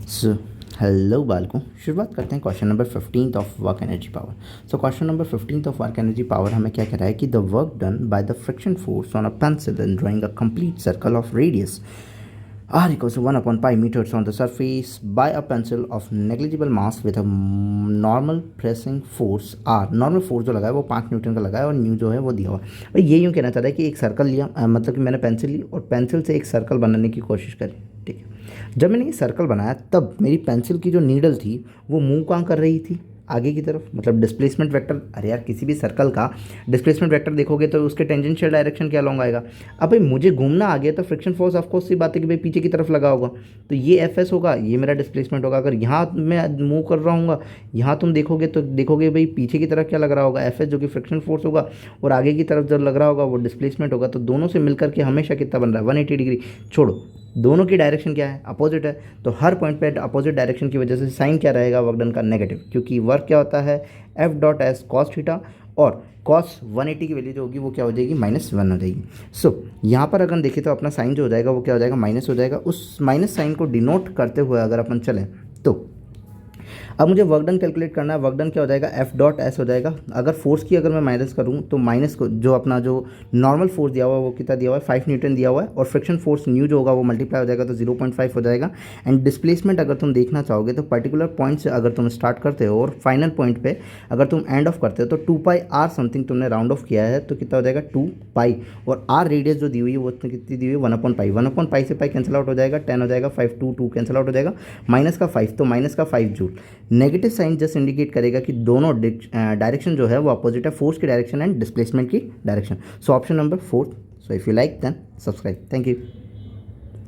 So hello बालकों, शुरुआत करते हैं question number 15 of work energy power. So question number 15 of work energy power हमें क्या कह रहा है कि the work done by the friction force on a pencil in drawing a complete circle of radius r equals to 1 upon pi meters on the surface by a pencil of negligible mass with a normal pressing force r। Normal force जो लगा है वो 5 Newton का लगा है और new जो है वो दिया हुआ है। भाई ये यूँ कहना चाहता है कि एक सर्कल लिया, मतलब कि मैंने पेंसिल ली और पेंसिल से एक सर्कल बनाने की कोशिश करी। ठीक है, जब मैंने ये सर्कल बनाया तब मेरी पेंसिल की जो नीडल थी वो मूव कहाँ कर रही थी, आगे की तरफ। मतलब डिस्प्लेसमेंट वेक्टर, अरे यार किसी भी सर्कल का डिस्प्लेसमेंट वेक्टर देखोगे तो उसके टेंजेंशियल डायरेक्शन क्या लॉन्ग आएगा। अब भाई मुझे घूमना आ गया तो फ्रिक्शन फोर्स ऑफकोर्स सी बात है कि भाई पीछे की तरफ लगा होगा, तो ये एफ एस होगा, ये मेरा डिस्प्लेसमेंट होगा। अगर यहाँ मैं मूव कर रहा हूँ, यहाँ तुम देखोगे तो देखोगे भाई पीछे की तरफ क्या लग रहा होगा, एफ एस जो कि फ्रिक्शन फोर्स होगा, और आगे की तरफ जब लग रहा होगा वो डिस्प्लेसमेंट होगा। तो दोनों से मिलकर के हमेशा कितना बन रहा है, 180 डिग्री। छोड़ो, दोनों की डायरेक्शन क्या है, अपोजिट है। तो हर पॉइंट पे अपोजिट डायरेक्शन की वजह से साइन क्या रहेगा वर्क डन का, नेगेटिव, क्योंकि वर्क क्या होता है F dot S cos theta, और कॉस 180 की वैल्यू जो होगी वो क्या हो जाएगी, -1 हो जाएगी। सो यहाँ पर अगर देखें तो अपना साइन जो हो जाएगा वो क्या हो जाएगा, माइनस हो जाएगा। उस माइनस साइन को डिनोट करते हुए अगर अपन चलें तो अब मुझे वर्क डन कैलकुलेट करना है। वर्क डन क्या हो जाएगा, एफ डॉट एस हो जाएगा। अगर फोर्स की अगर मैं माइनस करूँ तो माइनस को जो अपना जो नॉर्मल फोर्स दिया हुआ है वो कितना दिया हुआ है, 5 न्यूटन दिया हुआ है, और फ्रिक्शन फोर्स न्यू जो होगा वो मल्टीप्लाई हो जाएगा तो 0.5 हो जाएगा। एंड डिस्प्लेसमेंट अगर तुम देखना चाहोगे तो पर्टिकुलर पॉइंट से अगर तुम स्टार्ट करते हो और फाइनल पॉइंट पे अगर तुम एंड ऑफ करते हो तो 2 पाई आर समथिंग तुमने राउंड ऑफ किया है तो कितना हो जाएगा 2 पाई, और आर रेडियस जो दी हुई है वो कितनी दी हुई है, 1/पाई। 1/पाई से पाई कैंसिल आउट हो जाएगा, 10 हो जाएगा, 5 2 कैंसिल आउट हो जाएगा, माइनस का 5 तो माइनस का 5 joule. Negative sign just indicate करेगा कि दोनों डायरेक्शन जो है वो अपोजिट है, फोर्स की डायरेक्शन एंड डिस्प्लेसमेंट की direction. So option number 4। So if you like then subscribe. Thank you.